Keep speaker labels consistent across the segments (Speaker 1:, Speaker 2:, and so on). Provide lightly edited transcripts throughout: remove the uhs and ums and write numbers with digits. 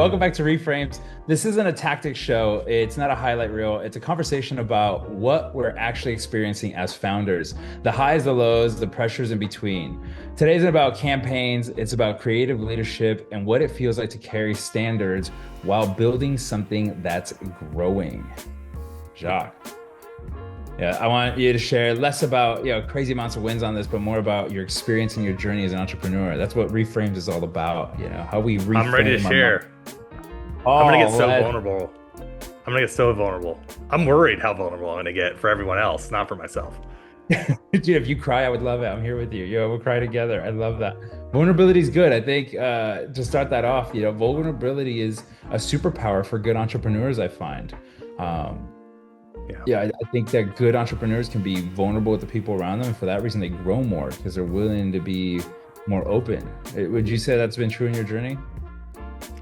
Speaker 1: welcome back to Reeframes. This isn't a tactics show. It's not a highlight reel. It's a conversation about what we're actually experiencing as founders, the highs, the lows, the pressures in between. Today isn't about campaigns. It's about creative leadership and what it feels like to carry standards while building something that's growing. Jacques. Yeah, I want you to share less about crazy amounts of wins on this, but more about your experience and your journey as an entrepreneur. That's what Reframes is all about. How we reframe.
Speaker 2: I'm ready to share. I'm gonna get so vulnerable. I'm gonna get so vulnerable. I'm worried how vulnerable I'm gonna get for everyone else, not for myself.
Speaker 1: Dude, if you cry, I would love it. I'm here with you. We'll cry together. I love that. Vulnerability is good. I think to start that off, vulnerability is a superpower for good entrepreneurs, I find. I think that good entrepreneurs can be vulnerable with the people around them, and for that reason they grow more because they're willing to be more open. Would you say that's been true in your journey?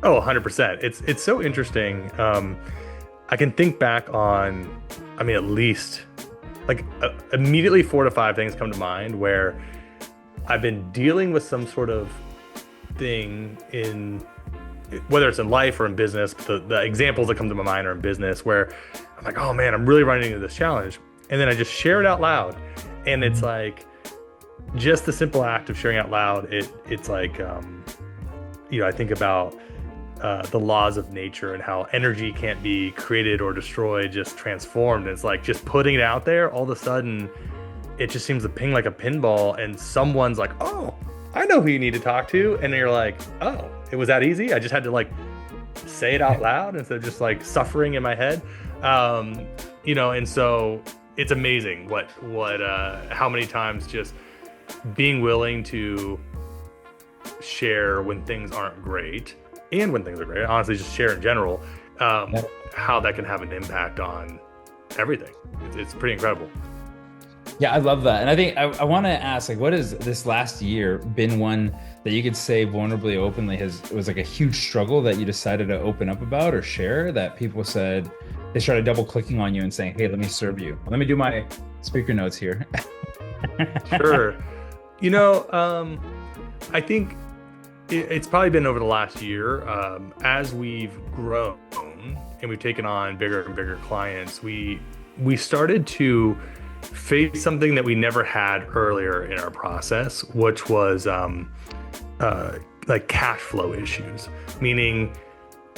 Speaker 2: Oh, 100%. It's so interesting. I can think back on, at least immediately 4 to 5 things come to mind where I've been dealing with some sort of thing in, whether it's in life or in business, but the examples that come to my mind are in business where I'm like, oh man, I'm really running into this challenge. And then I just share it out loud. And it's like, just the simple act of sharing out loud, it's like, I think about the laws of nature and how energy can't be created or destroyed, just transformed. And it's like, just putting it out there, all of a sudden, it just seems to ping like a pinball. And someone's like, oh, I know who you need to talk to. And then you're like, oh, it was that easy? I just had to say it out loud instead of just suffering in my head. And so it's amazing how many times just being willing to share when things aren't great and when things are great, honestly, just share in general, how that can have an impact on everything. It's pretty incredible.
Speaker 1: Yeah, I love that. And I think I want to ask, what has this last year been one that you could say vulnerably, openly was a huge struggle that you decided to open up about or share, that people said they started double clicking on you and saying, hey, let me serve you. Let me do my speaker notes here.
Speaker 2: Sure. I think it's probably been over the last year, as we've grown and we've taken on bigger and bigger clients, we started to face something that we never had earlier in our process, which was cash flow issues, meaning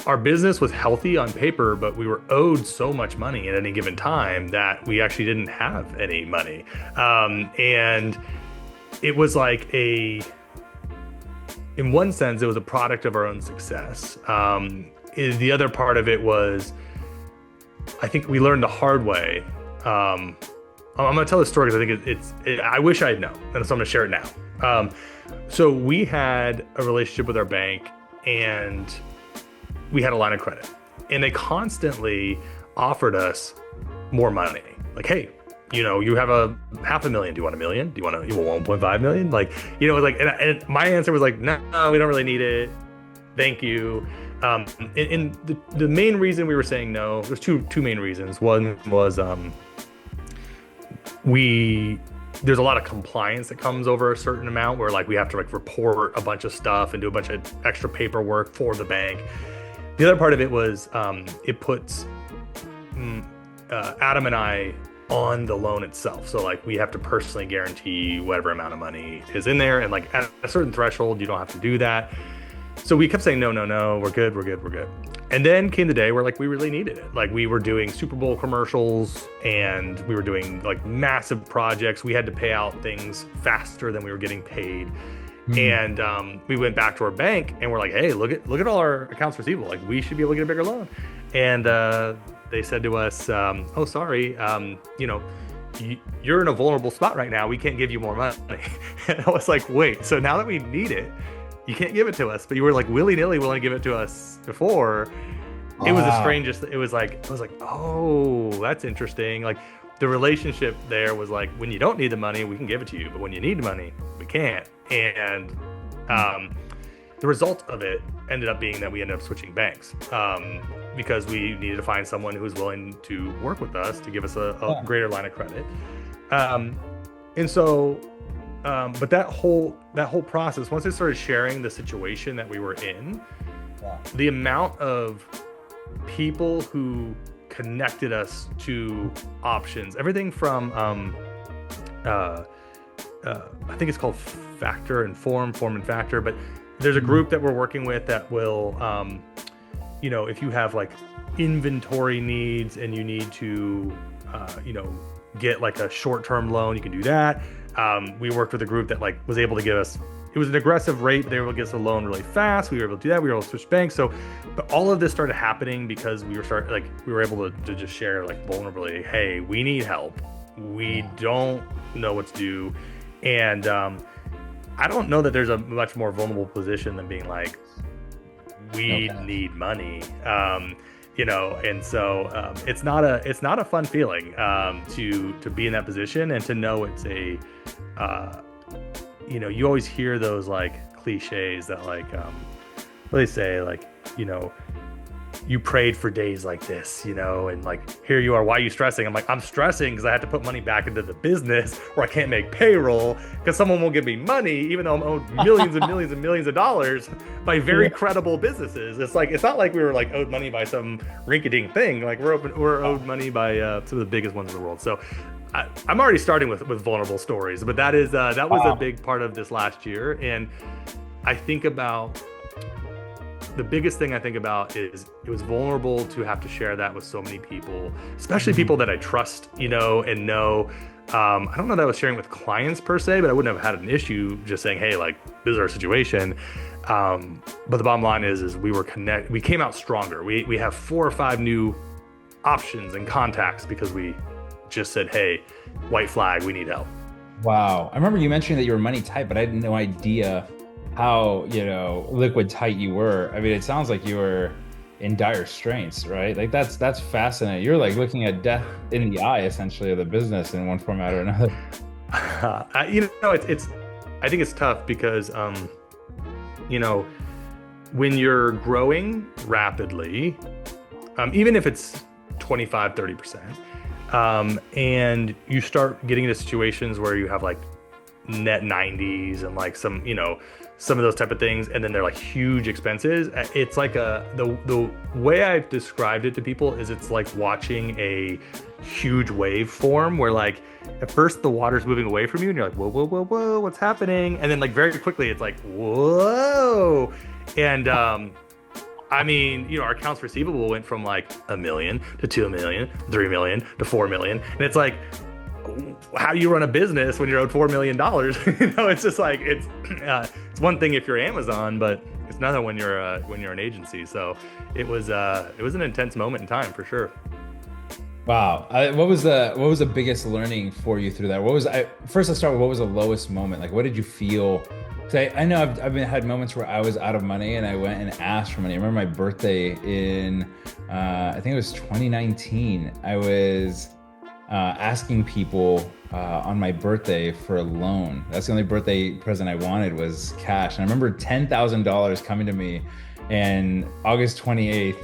Speaker 2: our business was healthy on paper, but we were owed so much money at any given time that we actually didn't have any money. And it was in one sense, it was a product of our own success. The other part of it was, I think we learned the hard way. I'm going to tell this story because I think I wish I had known, and so I'm going to share it now. So we had a relationship with our bank, and we had a line of credit, and they constantly offered us more money. Like, hey, you have a $500,000. Do you want $1 million? Do you want 1.5 million? And my answer was no, we don't really need it. Thank you. And the main reason we were saying no, there's two main reasons. One was, there's a lot of compliance that comes over a certain amount where we have to report a bunch of stuff and do a bunch of extra paperwork for the bank. The other part of it was it puts Adam and I on the loan itself. So we have to personally guarantee whatever amount of money is in there, and at a certain threshold you don't have to do that. So we kept saying no, we're good. And then came the day where we really needed it. We were doing Super Bowl commercials, and we were doing massive projects. We had to pay out things faster than we were getting paid. And we went back to our bank and we're like, hey, look at all our accounts receivable. We should be able to get a bigger loan. And they said to us, oh, sorry, you're in a vulnerable spot right now. We can't give you more money. And I was like, wait, so now that we need it, you can't give it to us, but you were willy-nilly willing to give it to us before. Wow. It was the strangest. It was I was like, oh, that's interesting. The relationship there was when you don't need the money, we can give it to you, but when you need the money, we can't. And the result of it ended up being that we ended up switching banks, because we needed to find someone who was willing to work with us to give us a greater line of credit. And so But that whole process, once I started sharing the situation that we were in, the amount of people who connected us to options, everything from I think it's called Factor and Form and Factor, but there's a group that we're working with that will, if you have like inventory needs and you need to, get like a short-term loan, you can do that. We worked with a group that like was able to give us, it was an aggressive rate. They were able to get us a loan really fast. We were able to do that. We were able to switch banks. So, but all of this started happening because we were able to just share like vulnerably, hey, we need help. We don't know what to do. And I don't know that there's a much more vulnerable position than being like, we need money. And so it's not a fun feeling to be in that position and to know it's a you always hear those like cliches that like what they say, like, you prayed for days like this, and like, here you are, why are you stressing? I'm like, I'm stressing because I have to put money back into the business, or I can't make payroll because someone won't give me money, even though I'm owed millions and millions and millions of dollars by very credible businesses. It's like, it's not like we were like owed money by some rinky-dink thing. Like we're owed money by some of the biggest ones in the world. So I'm already starting with vulnerable stories, but that was a big part of this last year. And I think about, the biggest thing I think about is it was vulnerable to have to share that with so many people, especially people that I trust, and know. I don't know that I was sharing with clients per se, but I wouldn't have had an issue just saying, hey, like, this is our situation. But the bottom line is we came out stronger. We have 4 or 5 new options and contacts because we just said, hey, white flag, we need help.
Speaker 1: Wow. I remember you mentioning that you were money tight, but I had no idea how, liquid tight you were. I mean, it sounds like you were in dire straits, right? Like that's fascinating. You're like looking at death in the eye, essentially, of the business in one format or another.
Speaker 2: It's I think it's tough because, when you're growing rapidly, even if it's 25, 30%, and you start getting into situations where you have like net 90s and like some of those type of things, and then they're like huge expenses. It's like the way I've described it to people is it's like watching a huge wave form where like at first the water's moving away from you and you're like, whoa, what's happening? And then like very quickly it's like, whoa. And our accounts receivable went from like $1 million to $2 million, $3 million to $4 million. And it's like, how do you run a business when you're owed $4 million? It's just like, it's one thing if you're Amazon, but it's another when you're an agency. So it was an intense moment in time for sure.
Speaker 1: Wow. What was the biggest learning for you through that? First let's start with, what was the lowest moment? Like, what did you feel? Cause I know I've had moments where I was out of money and I went and asked for money. I remember my birthday in, I think it was 2019. I was asking people on my birthday for a loan. That's the only birthday present I wanted, was cash. And I remember $10,000 coming to me, and August 28th,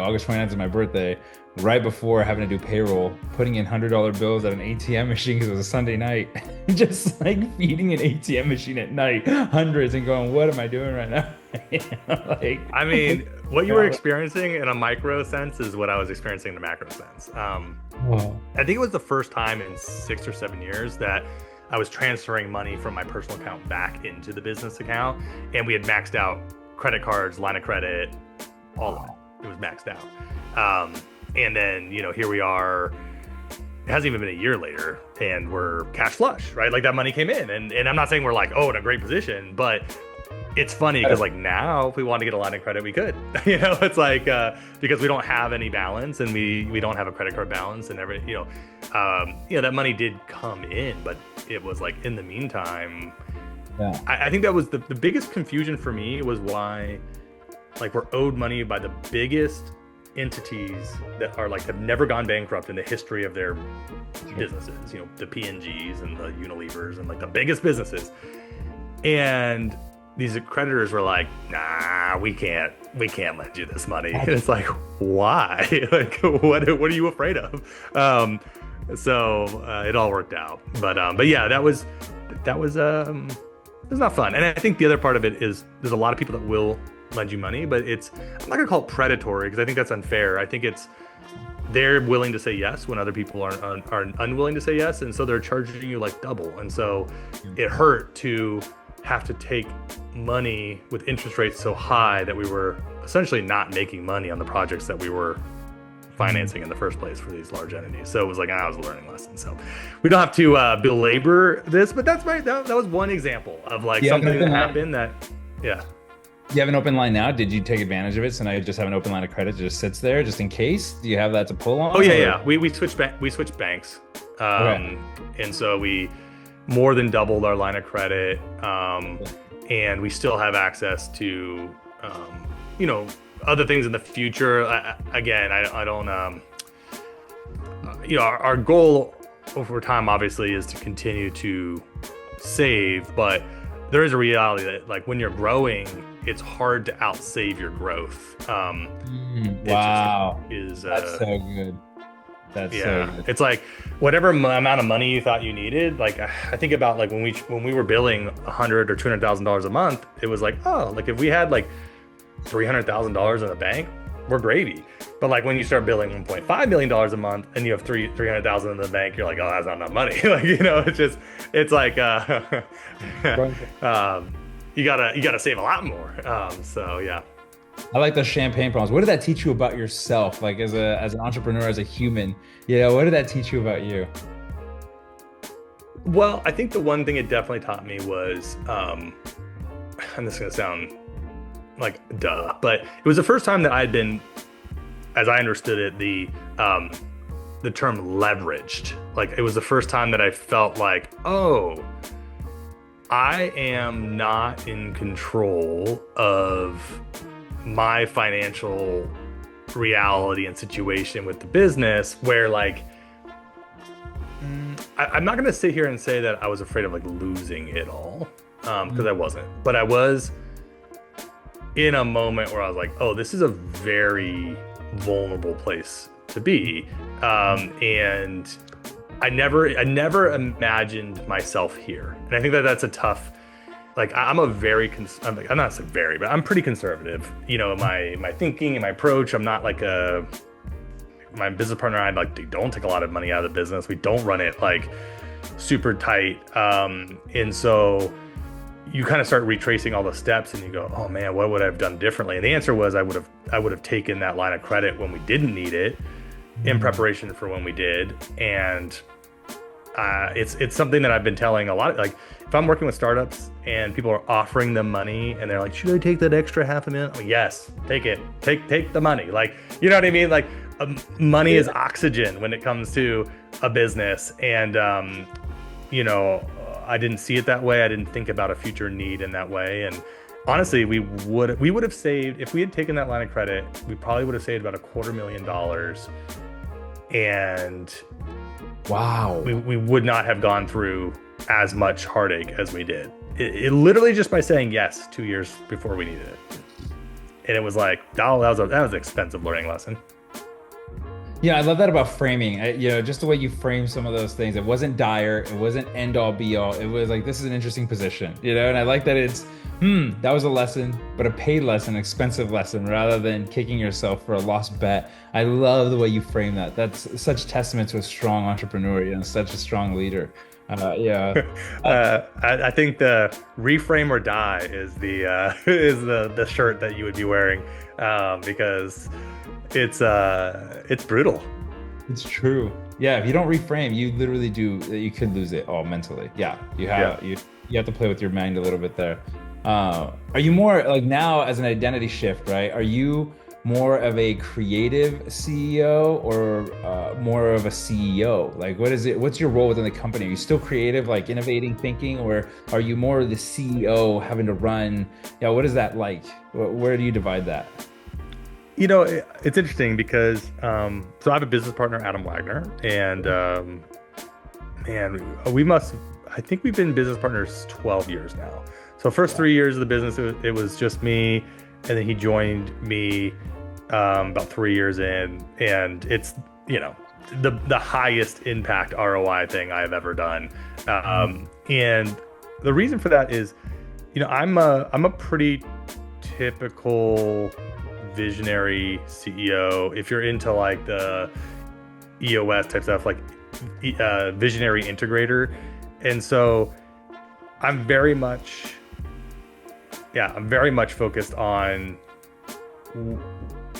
Speaker 1: August 29th is my birthday, right before having to do payroll, putting in $100 bills at an ATM machine because it was a Sunday night, just like feeding an ATM machine at night, hundreds, and going, what am I doing right now?
Speaker 2: What you were experiencing in a micro sense is what I was experiencing in a macro sense. I think it was the first time in 6 or 7 years that I was transferring money from my personal account back into the business account, and we had maxed out credit cards, line of credit, all of it. It was maxed out. And then, here we are. It hasn't even been a year later, and we're cash flush, right? Like that money came in, and I'm not saying we're like, in a great position, but it's funny because like now, if we want to get a line of credit, we could. It's like because we don't have any balance, and we don't have a credit card balance, and that money did come in, but it was like in the meantime. Yeah. I think that was the biggest confusion for me, was why like we're owed money by the biggest entities that are like have never gone bankrupt in the history of their businesses, the P&Gs and the Unilevers and like the biggest businesses. And these creditors were like, nah, we can't lend you this money. And it's like, why? Like, what are you afraid of? So it all worked out. But yeah, that was it was not fun. And I think the other part of it is there's a lot of people that will lend you money, but I'm not gonna call it predatory because I think that's unfair. I think they're willing to say yes when other people are unwilling to say yes, and so they're charging you like double, and so it hurt to have to take money with interest rates so high that we were essentially not making money on the projects that we were financing in the first place for these large entities. So it was like, I was a learning lesson. So we don't have to belabor this, but that was one example of like something that happened that, yeah.
Speaker 1: Do you have an open line now? Did you take advantage of it? So now you just have an open line of credit that just sits there just in case? Do you have that to pull on?
Speaker 2: Oh yeah. We switched banks.
Speaker 1: Okay.
Speaker 2: And so we more than doubled our line of credit. And we still have access to, other things in the future. I don't, our goal over time obviously is to continue to save, but there is a reality that like when you're growing, it's hard to outsave your growth.
Speaker 1: Wow. That's so good. That's so good.
Speaker 2: It's like whatever amount of money you thought you needed. Like I think about like when we were billing $100,000 or $200,000 a month, it was like, oh, like if we had like $300,000 in the bank, we're gravy. But like when you start billing $1.5 million a month and you have $300,000 in the bank, you're like, oh, that's not enough money. Like, it's like you gotta save a lot more. So yeah.
Speaker 1: I like those champagne problems. What did that teach you about yourself? Like as an entrepreneur, as a human, what did that teach you about you?
Speaker 2: Well, I think the one thing it definitely taught me was, and this is gonna sound like duh, but it was the first time that I'd been, as I understood it, the term leveraged. Like it was the first time that I felt like, oh, I am not in control of my financial reality and situation with the business, where like I'm not gonna sit here and say that I was afraid of like losing it all, because I wasn't, but I was in a moment where I was like, oh, this is a very vulnerable place to be, and I never imagined myself here, and I think that that's a tough. Like I'm a very, I'm not saying very, but I'm pretty conservative, in my thinking and my approach. I'm not like my business partner and I like don't take a lot of money out of the business. We don't run it like super tight. And so you kind of start retracing all the steps and you go, oh man, what would I have done differently? And the answer was I would have taken that line of credit when we didn't need it in preparation for when we did. And it's something that I've been telling a lot, like if I'm working with startups and people are offering them money and they're like, should I take that extra $500,000? Oh, yes, take it. Take the money. Like, you know what I mean? Like money is oxygen when it comes to a business. And, I didn't see it that way. I didn't think about a future need in that way. And honestly, we would have saved, if we had taken that line of credit, we probably would have saved about $250,000. And
Speaker 1: wow,
Speaker 2: we would not have gone through as much heartache as we did. It literally just by saying yes 2 years before we needed it. And it was like, oh, that was an expensive learning lesson.
Speaker 1: Yeah, I love that about framing. Just the way you frame some of those things. It wasn't dire. It wasn't end all be all. It was like, this is an interesting position, and I like that it's, that was a lesson, but a paid lesson, expensive lesson, rather than kicking yourself for a lost bet. I love the way you frame that. That's such testament to a strong entrepreneur, such a strong leader.
Speaker 2: I think the reframe or die is the shirt that you would be wearing, because it's brutal.
Speaker 1: It's true. Yeah, if you don't reframe, you literally you could lose it all mentally. Yeah, you have to play with your mind a little bit there. Are you more like now as an identity shift, right? Are you more of a creative CEO or more of a CEO? Like, what's your role within the company? Are you still creative, like innovating, thinking, or are you more the CEO having to run? Yeah, what is that like? Where do you divide that?
Speaker 2: It's interesting because so I have a business partner, Adam Wagner, and I think we've been business partners 12 years now. So first 3 years of the business, it was just me, and then he joined me about 3 years in, and it's the highest impact ROI thing I've ever done. And the reason for that is, I'm a pretty typical visionary CEO. If you're into like the EOS type stuff, like visionary integrator. And so I'm very much focused on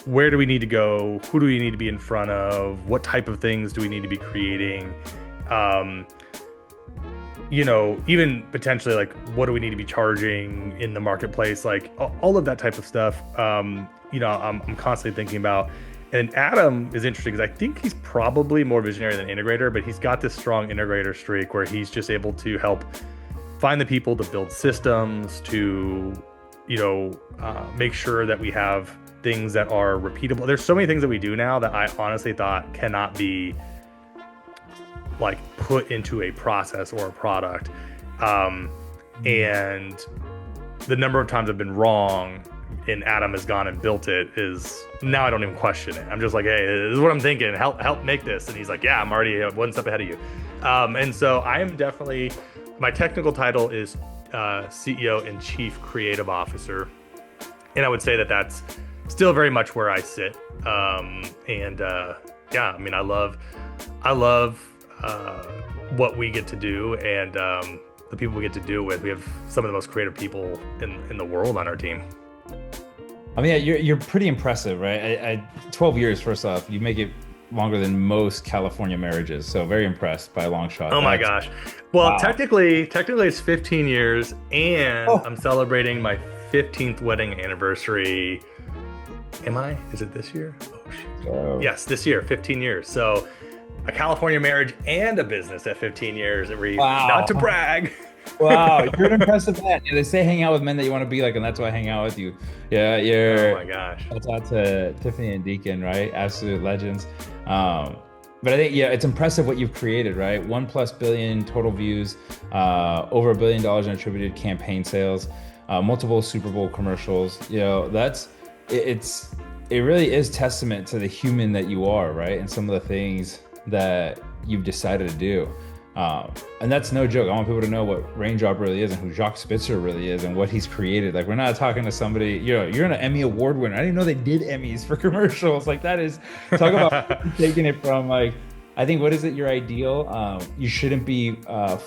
Speaker 2: where do we need to go? Who do we need to be in front of? What type of things do we need to be creating? Even potentially like what do we need to be charging in the marketplace? Like all of that type of stuff. I'm constantly thinking about. And Adam is interesting because I think he's probably more visionary than integrator, but he's got this strong integrator streak where he's just able to help find the people to build systems, to make sure that we have things that are repeatable. There's so many things that we do now that I honestly thought cannot be like put into a process or a product. And the number of times I've been wrong and Adam has gone and built it is now I don't even question it. I'm just like, hey, this is what I'm thinking. Help make this. And he's like, yeah, I'm already one step ahead of you. And so I am definitely, my technical title is CEO and Chief Creative Officer. And I would say that that's still very much where I sit. I love what we get to do and the people we get to do with. We have some of the most creative people in the world on our team.
Speaker 1: I mean, yeah, you're pretty impressive, right? 12 years, first off, you make it longer than most California marriages. So very impressed by a long shot.
Speaker 2: Oh my gosh. Well, wow. Technically it's 15 years and I'm celebrating my 15th wedding anniversary. Am I? Is it this year? Oh, shit.
Speaker 1: Oh.
Speaker 2: Yes, this year, 15 years. So a California marriage and a business at 15 years.
Speaker 1: Wow.
Speaker 2: Not to brag.
Speaker 1: Wow, you're an impressive man. Yeah, they say hang out with men that you want to be like, and that's why I hang out with you. Yeah,
Speaker 2: oh my gosh.
Speaker 1: That's out to Tiffany and Deacon, right? Absolute legends. But I think, yeah, it's impressive what you've created, right? 1+ billion total views, over $1 billion in attributed campaign sales, multiple Super Bowl commercials. It really is testament to the human that you are, right? And some of the things that you've decided to do. And that's no joke. I want people to know what Raindrop really is and who Jacques Spitzer really is and what he's created. Like, we're not talking to somebody, you're an Emmy Award winner. I didn't know they did Emmys for commercials. Like, that is, talk about taking it from like, I think, what is it, your ideal? You shouldn't be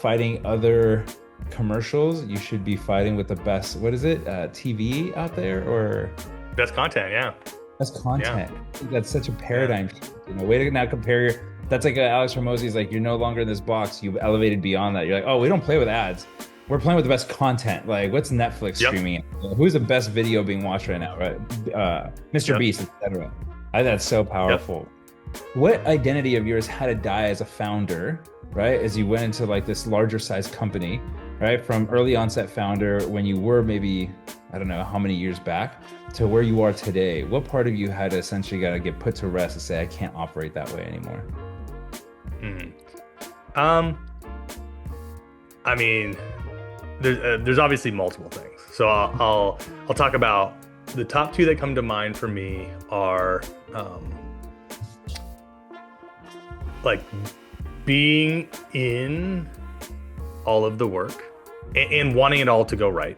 Speaker 1: fighting other commercials. You should be fighting with the best, what is it, TV out there, or?
Speaker 2: Best content, yeah.
Speaker 1: Best content. Yeah. That's such a paradigm. Yeah. Way to now compare that's like Alex Hormozy's like, you're no longer in this box. You've elevated beyond that. You're like, oh, we don't play with ads. We're playing with the best content. Like, what's Netflix streaming? Who's the best video being watched right now, right? Mr. Beast, etc. I think that's so powerful. What identity of yours had to die as a founder, right? As you went into like this larger size company, right? From early onset founder, when you were maybe, I don't know how many years back, to where you are today. What part of you had to essentially got to get put to rest and say, I can't operate that way anymore?
Speaker 2: I mean, there's obviously multiple things. So I'll talk about the top two that come to mind for me are like being in all of the work and wanting it all to go right.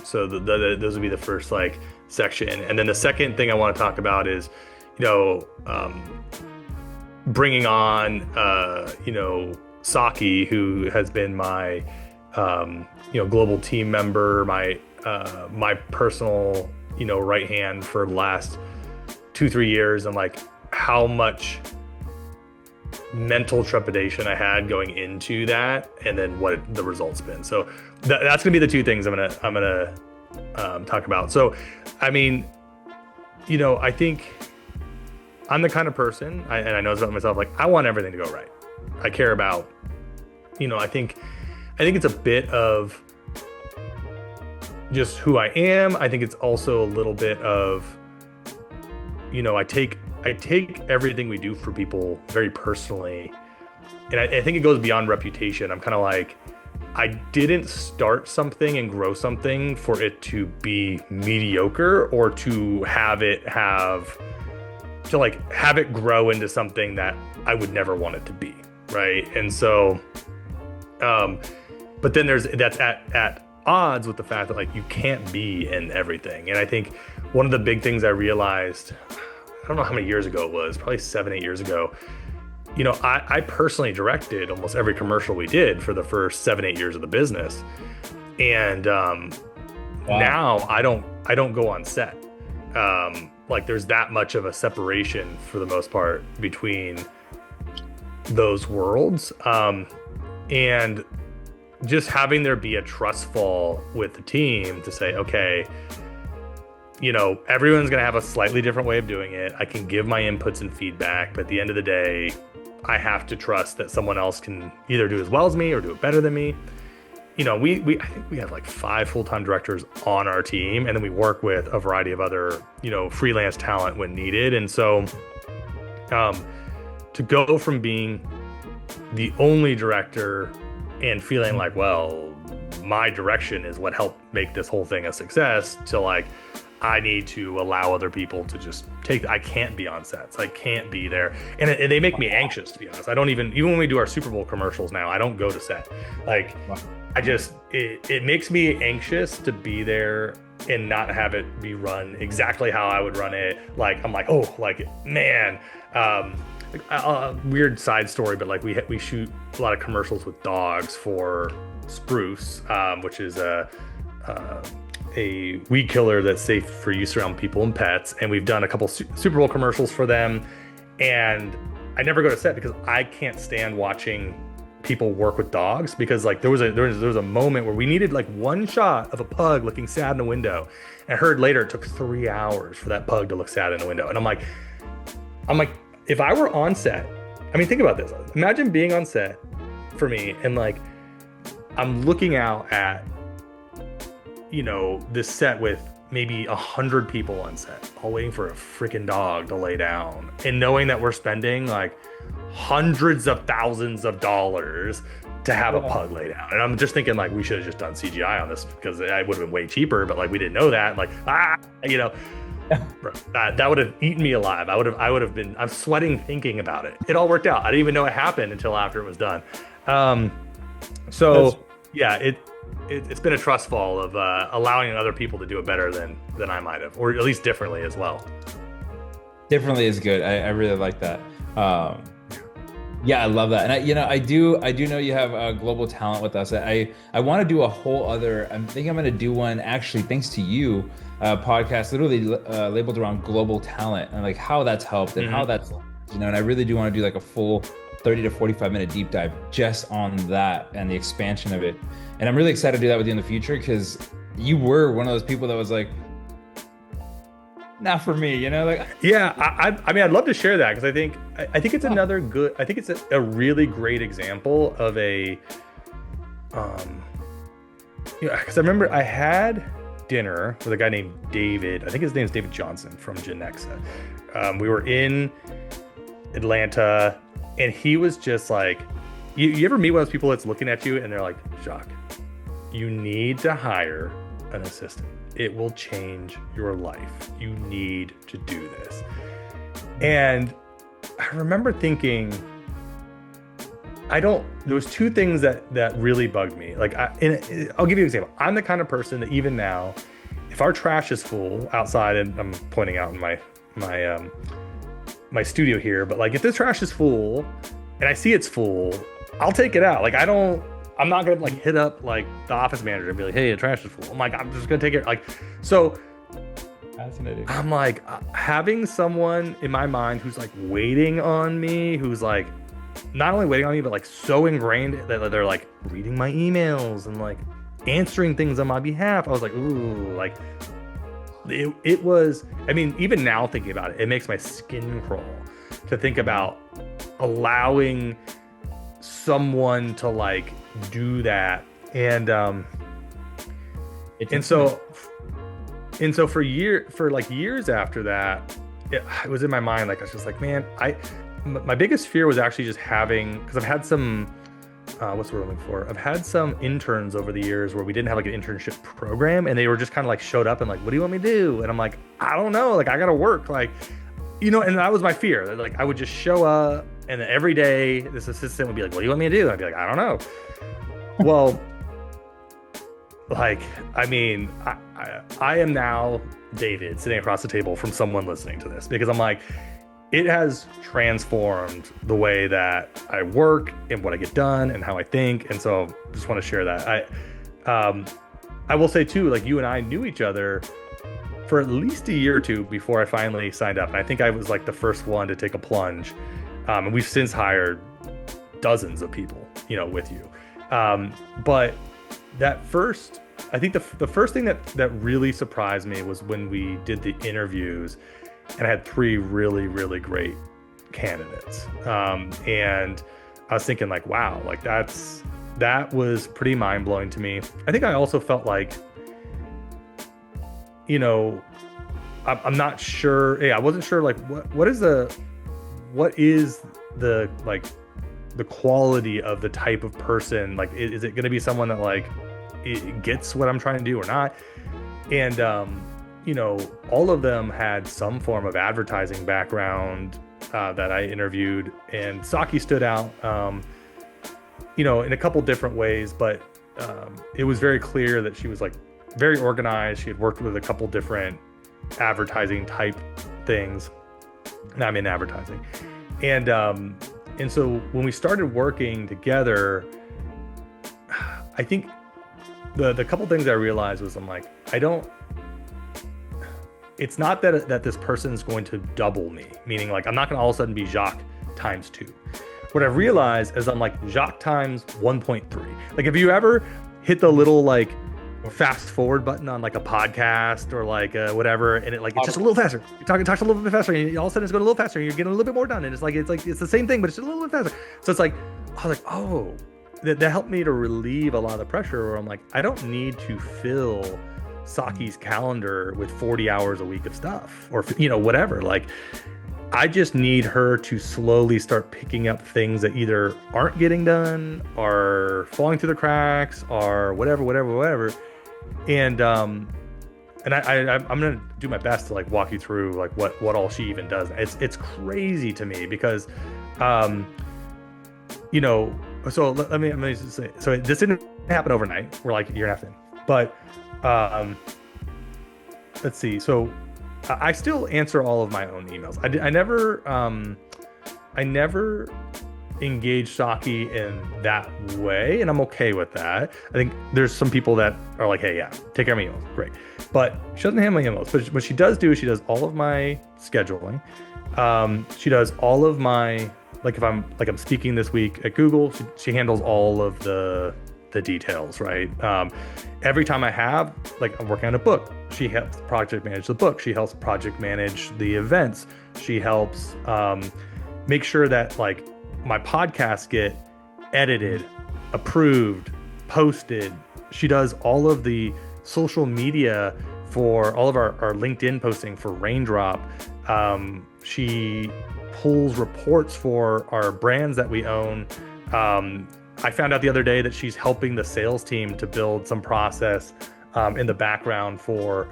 Speaker 2: So those would be the first like section. And then the second thing I want to talk about is, bringing on, Saki, who has been my, global team member, my personal, right hand for the last 2-3 years, and like how much mental trepidation I had going into that, and then what the result's been. So that's gonna be the two things I'm gonna talk about. So, I mean, I think I'm the kind of person, and I know this about myself, like I want everything to go right. I care about, I think it's a bit of just who I am. I think it's also a little bit of, I take everything we do for people very personally. And I think it goes beyond reputation. I'm kind of like, I didn't start something and grow something for it to be mediocre or to have it grow into something that I would never want it to be, right? And so, but then that's at odds with the fact that like you can't be in everything. And I think one of the big things I realized, I don't know how many years ago it was, probably 7-8 years ago, you know, I personally directed almost every commercial we did for the first 7-8 years of the business. And now I don't go on set. Like there's that much of a separation for the most part between those worlds. And just having there be a trust fall with the team to say, okay, you know, everyone's going to have a slightly different way of doing it. I can give my inputs and feedback, but at the end of the day, I have to trust that someone else can either do as well as me or do it better than me. You know, I think we have like 5 full-time directors on our team, and then we work with a variety of other, you know, freelance talent when needed. And so to go from being the only director and feeling like, well, my direction is what helped make this whole thing a success, to like, I need to allow other people to just I can't be on sets. I can't be there. And they make me anxious, to be honest. I don't even when we do our Super Bowl commercials now, I don't go to set. Like, it makes me anxious to be there and not have it be run exactly how I would run it. Like, I'm like, oh, like, man, weird side story, but like we shoot a lot of commercials with dogs for Spruce, which is a weed killer that's safe for use around people and pets. And we've done a couple Super Bowl commercials for them. And I never go to set because I can't stand watching people work with dogs, because like there was a moment where we needed like one shot of a pug looking sad in the window. And I heard later it took 3 hours for that pug to look sad in the window. And I'm like, if I were on set, I mean, think about this. Imagine being on set for me, and like I'm looking out at, you know, this set with maybe 100 people on set, all waiting for a freaking dog to lay down, and knowing that we're spending like hundreds of thousands of dollars to have a pug lay down. And I'm just thinking like we should have just done CGI on this because it would have been way cheaper, but like we didn't know that. Like, you know, that would have eaten me alive. I'm sweating thinking about it. It all worked out. I didn't even know it happened until after it was done. It's been a trust fall of allowing other people to do it better than I might have, or at least differently as well.
Speaker 1: Differently is good. I really like that. Yeah, I love that. And I do know you have global talent with us. I want to do a whole other, I'm thinking I'm going to do one actually, thanks to you, podcast literally labeled around global talent and like how that's helped and how that's, you know, and I really do want to do like a full 30 to 45 minute deep dive just on that and the expansion of it. And I'm really excited to do that with you in the future, because you were one of those people that was like, not for me, you know, like. Yeah,
Speaker 2: I mean, I'd love to share that, because I think it's another good, I think it's a really great example of a, because I remember I had dinner with a guy named David. I think his name is David Johnson from Genexa. We were in Atlanta, and he was just like, you ever meet one of those people that's looking at you and they're like, Jacques, you need to hire an assistant. It will change your life. You need to do this. And I remember thinking, there was 2 things that really bugged me. Like, I'll give you an example. I'm the kind of person that even now, if our trash is full outside, and I'm pointing out in my studio here, but like if the trash is full and I see it's full, I'll take it out. Like I'm not gonna like hit up like the office manager and be like, hey, the trash is full. I'm like, I'm just gonna take it. Like, so fascinating. I'm like having someone in my mind who's like waiting on me, who's like not only waiting on me, but like so ingrained that they're like reading my emails and like answering things on my behalf. I was like, ooh, like it was, I mean, even now thinking about it, it makes my skin crawl to think about allowing someone to like do that. And so for years after that, it was in my mind, like I was just like, man, my biggest fear was actually just having, because I've had some what's the word I'm looking for? I've had some interns over the years where we didn't have like an internship program, and they were just kind of like showed up and like, what do you want me to do? And I'm like, I don't know, like I gotta work, like, you know. And that was my fear, like I would just show up and then every day this assistant would be like, what do you want me to do? And I'd be like, I don't know. Well, like, I mean, I am now David sitting across the table from someone listening to this, because I'm like, it has transformed the way that I work and what I get done and how I think. And so just want to share that. I will say too, like, you and I knew each other for at least a year or two before I finally signed up. And I think I was like the first one to take a plunge. And we've since hired dozens of people, with you. But that first, I think the first thing that really surprised me was when we did the interviews, and I had 3 really, really great candidates. And I was thinking, like, wow, like that was pretty mind blowing to me. I think I also felt like, I'm not sure. Yeah, I wasn't sure, like, what is the like the quality of the type of person. Like, is it going to be someone that, like, it gets what I'm trying to do or not? And all of them had some form of advertising background that I interviewed, and Saki stood out, in a couple different ways, but it was very clear that she was, like, very organized. She had worked with a couple different advertising type things. Now I'm in advertising. And so when we started working together, I think the couple things I realized was, I'm like, it's not that this person's going to double me, meaning, like, I'm not going to all of a sudden be Jacques times 2. What I realized is I'm like Jacques times 1.3. Like, if you ever hit the little, like, fast forward button on, like, a podcast or, like, whatever, and it's just a little faster. It talks a little bit faster, and all of a sudden it's going a little faster, and you're getting a little bit more done, and it's the same thing, but it's just a little bit faster. So it's like, I was like, oh, that helped me to relieve a lot of the pressure, where I'm like, I don't need to fill Saki's calendar with 40 hours a week of stuff, or whatever. Like, I just need her to slowly start picking up things that either aren't getting done, or falling through the cracks, or whatever. And I'm gonna do my best to, like, walk you through, like, what all she even does. It's crazy to me, because so let me just say, so this didn't happen overnight. We're like a year and a half in, but let's see. So I still answer all of my own emails. I never engage Saki in that way, and I'm okay with that. I think there's some people that are like, hey, yeah, take care of my emails, great. But she doesn't handle my emails. But what she does do is she does all of my scheduling. She does all of my, like, if I'm speaking this week at Google, she handles all of the details, right? Every time I have, like, I'm working on a book, she helps project manage the book. She helps project manage the events. She helps make sure that, like, my podcasts get edited, approved, posted. She does all of the social media for all of our LinkedIn posting for Raindrop. She pulls reports for our brands that we own. I found out the other day that she's helping the sales team to build some process in the background for,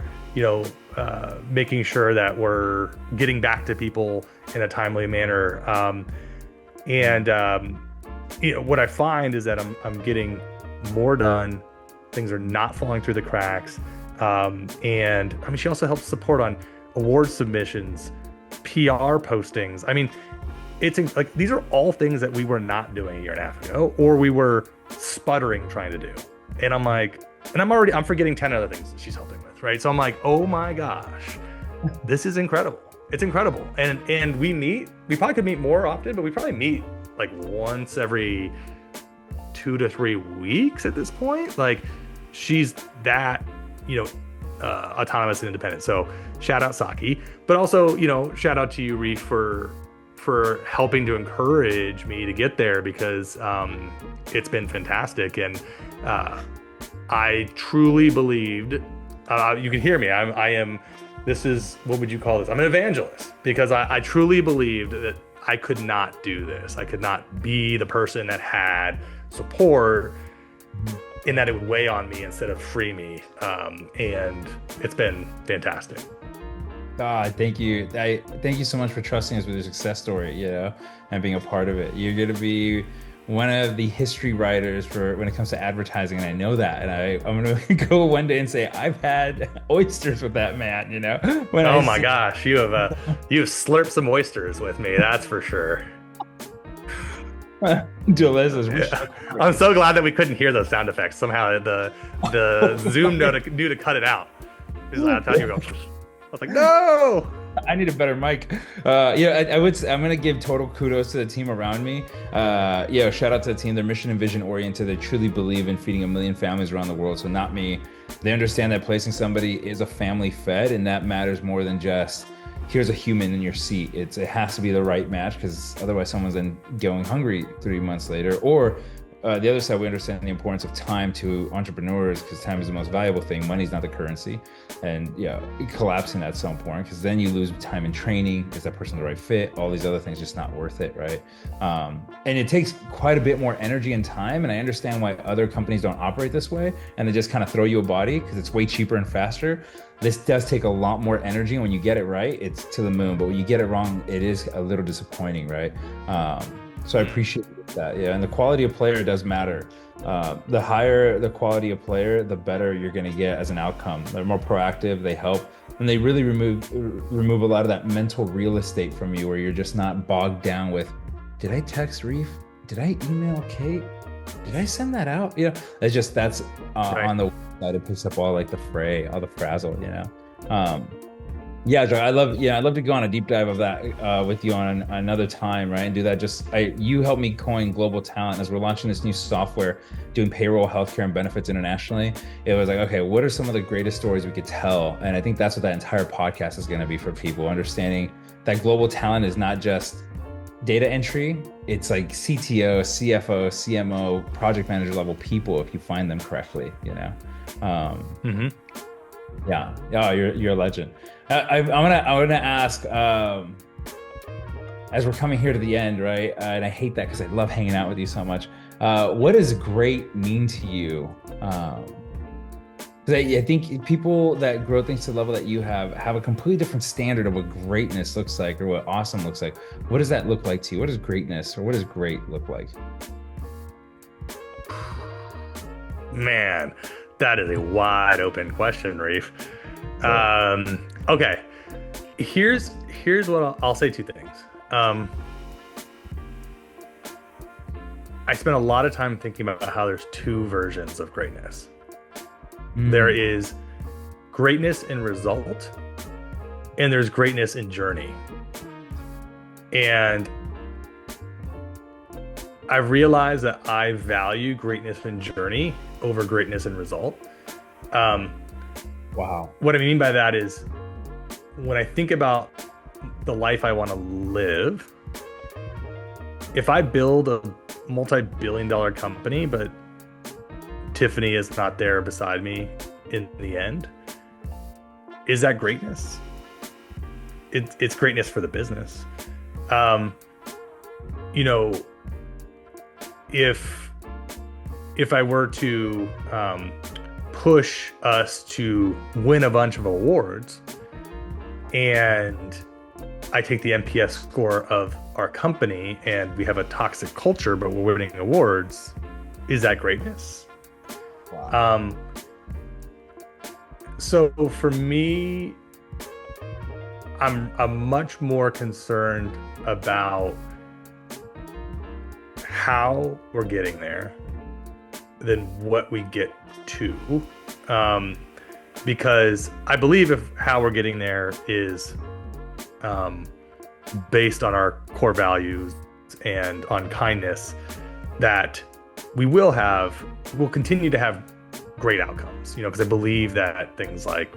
Speaker 2: making sure that we're getting back to people in a timely manner. What I find is that I'm getting more done. Things are not falling through the cracks. And I mean, she also helps support on award submissions, PR postings. I mean, it's like, these are all things that we were not doing a year and a half ago, or we were sputtering trying to do. And I'm like, and I'm forgetting 10 other things that she's helping with, right? So I'm like, oh my gosh, this is incredible. It's incredible. And we probably could meet more often, but we probably meet like once every 2 to 3 weeks at this point. Like, she's that, autonomous and independent. So shout out Saki, but also, shout out to you, Reef, for helping to encourage me to get there, because it's been fantastic. And I truly believed, you can hear me, I am, this is, what would you call this? I'm an evangelist, because I truly believed that I could not do this. I could not be the person that had support, in that it would weigh on me instead of free me. And it's been fantastic.
Speaker 1: Thank you. Thank you so much for trusting us with your success story, and being a part of it. You're going to be one of the history writers for when it comes to advertising, and I know that. And I'm gonna go one day and say I've had oysters with that man. When
Speaker 2: Oh my gosh, you've slurped some oysters with me, that's for sure.
Speaker 1: delicious.
Speaker 2: Yeah. I'm so glad that we couldn't hear those sound effects. Somehow the Zoom knew to cut it out. Because I thought you were going. I was like, no.
Speaker 1: I need a better mic. I'm gonna give total kudos to the team around me. Shout out to the team. They're mission and vision oriented. They truly believe in feeding 1 million families around the world. So not me. They understand that placing somebody is a family fed, and that matters more than just here's a human in your seat. It has to be the right match, because otherwise someone's then going hungry 3 months later. Or the other side, we understand the importance of time to entrepreneurs, because time is the most valuable thing. Money's not the currency. And collapsing that's so important, because then you lose time in training. Is that person the right fit? All these other things just not worth it, right? And it takes quite a bit more energy and time. And I understand why other companies don't operate this way, and they just kind of throw you a body because it's way cheaper and faster. This does take a lot more energy, and when you get it right, it's to the moon. But when you get it wrong, it is a little disappointing, right? So I appreciate that. Yeah, and the quality of player does matter. The higher the quality of player, the better you're going to get as an outcome. They're more proactive, they help, and they really remove a lot of that mental real estate from you, where you're just not bogged down with, did I text Reef? Did I email Kate? Did I send that out? That's right. On the side, it picks up all like the fray, all the frazzle, Jacques, I'd love to go on a deep dive of that with you on another time, right? And do that. You helped me coin global talent as we're launching this new software, doing payroll, healthcare, and benefits internationally. It was like, okay, what are some of the greatest stories we could tell? And I think that's what that entire podcast is going to be for people, understanding that global talent is not just data entry. It's like CTO, CFO, CMO, project manager level people, if you find them correctly, Yeah, you're a legend. I'm gonna ask, as we're coming here to the end, right? And I hate that because I love hanging out with you so much. What does great mean to you? I think people that grow things to the level that you have a completely different standard of what greatness looks like, or what awesome looks like. What does that look like to you? What is greatness, or what does great look like?
Speaker 2: Man, that is a wide open question, Reef. Okay, here's what I'll say. 2 things. I spent a lot of time thinking about how there's 2 versions of greatness. There is greatness in result, and there's greatness in journey. And I've realized that I value greatness in journey over greatness in result.
Speaker 1: Wow.
Speaker 2: What I mean by that is, when I think about the life I want to live, if I build a multi-billion-dollar company, but Tiffany is not there beside me in the end, is that greatness? It's greatness for the business. If I were to push us to win a bunch of awards, and I take the NPS score of our company and we have a toxic culture, but we're winning awards, is that greatness? Wow. So for me, I'm much more concerned about how we're getting there than what we get to, because I believe if how we're getting there is based on our core values and on kindness, that we'll continue to have great outcomes, because I believe that things like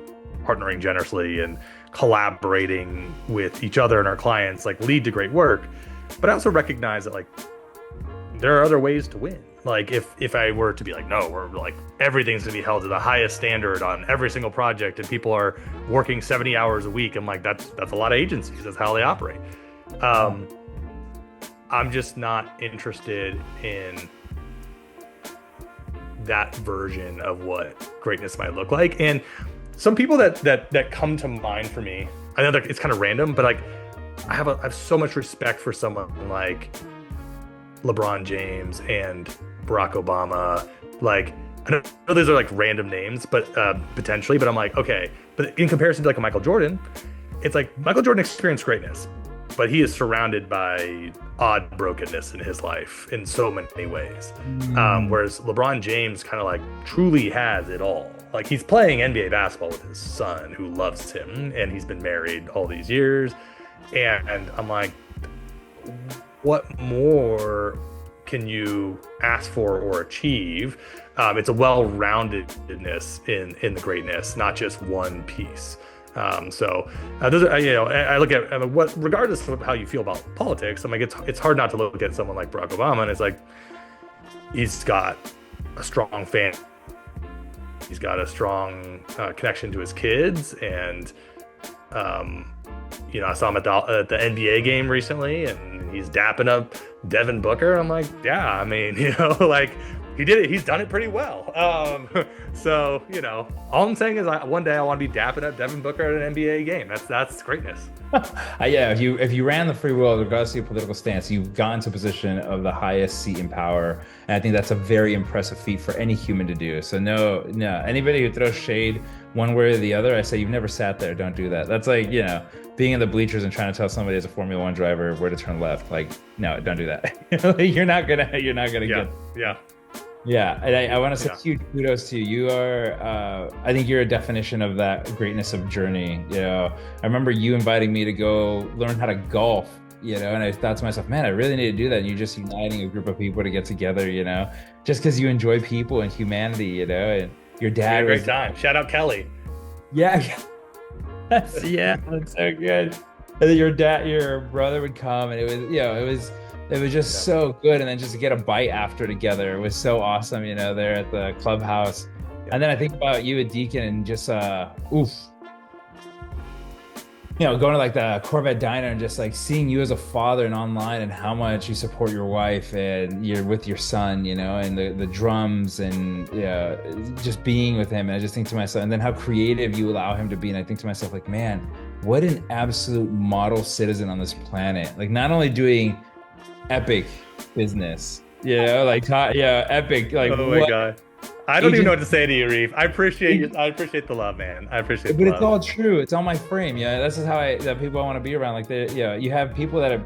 Speaker 2: partnering generously and collaborating with each other and our clients lead to great work. But I also recognize that there are other ways to win. If I were to be no, we're everything's gonna be held to the highest standard on every single project, and people are working 70 hours a week, I'm that's a lot of agencies. That's how they operate. I'm just not interested in that version of what greatness might look like. And some people that come to mind for me, I know that it's kind of random, but I have so much respect for someone like LeBron James and Barack Obama. Like, I know these are like random names, but potentially, but I'm like, okay. But in comparison to like a Michael Jordan, it's like Michael Jordan experienced greatness, but he is surrounded by odd brokenness in his life in so many ways. Whereas LeBron James kind of like truly has it all. Like, he's playing NBA basketball with his son who loves him, and he's been married all these years. And I'm like, what more can you ask for or achieve? It's a well-roundedness in the greatness, not just one piece. So those are, I look at what, regardless of how you feel about politics, I'm like, it's hard not to look at someone like Barack Obama, and it's like, he's got a strong fan. He's got a strong connection to his kids, and I saw him at the NBA game recently, and he's dapping up Devin Booker. I'm like, yeah, I mean, like, he did it. He's done it pretty well. So, all I'm saying is one day I want to be dapping up Devin Booker at an NBA game. That's greatness.
Speaker 1: Yeah, if you ran the free world, regardless of your political stance, you've gotten to a position of the highest seat in power. And I think that's a very impressive feat for any human to do. So no, anybody who throws shade one way or the other, I say, you've never sat there. Don't do that. That's like, being in the bleachers and trying to tell somebody as a Formula One driver where to turn left. Like, no, don't do that. You're not gonna get. Yeah, and I want to say huge kudos to you. You are, I think you're a definition of that greatness of journey. I remember you inviting me to go learn how to golf, and I thought to myself, man, I really need to do that. And you're just uniting a group of people to get together, just because you enjoy people and humanity, and your dad
Speaker 2: was a great time. Shout out Kelly.
Speaker 1: Yeah. that's so good. And then your brother would come, and it was just so good. And then just to get a bite after together, it was so awesome, there at the clubhouse. And then I think about you at Deacon and just, going to like the Corvette Diner and just like seeing you as a father and online, and how much you support your wife and you're with your son, and the drums and just being with him. And I just think to myself, and then how creative you allow him to be. And I think to myself, like, man, what an absolute model citizen on this planet. Like, not only doing epic business, epic. Like,
Speaker 2: oh my God, I don't even know what to say to you, Reef. I appreciate the love, man. I appreciate the love.
Speaker 1: But it's all true. It's on my frame. This is how that people I want to be around. Like, you have people that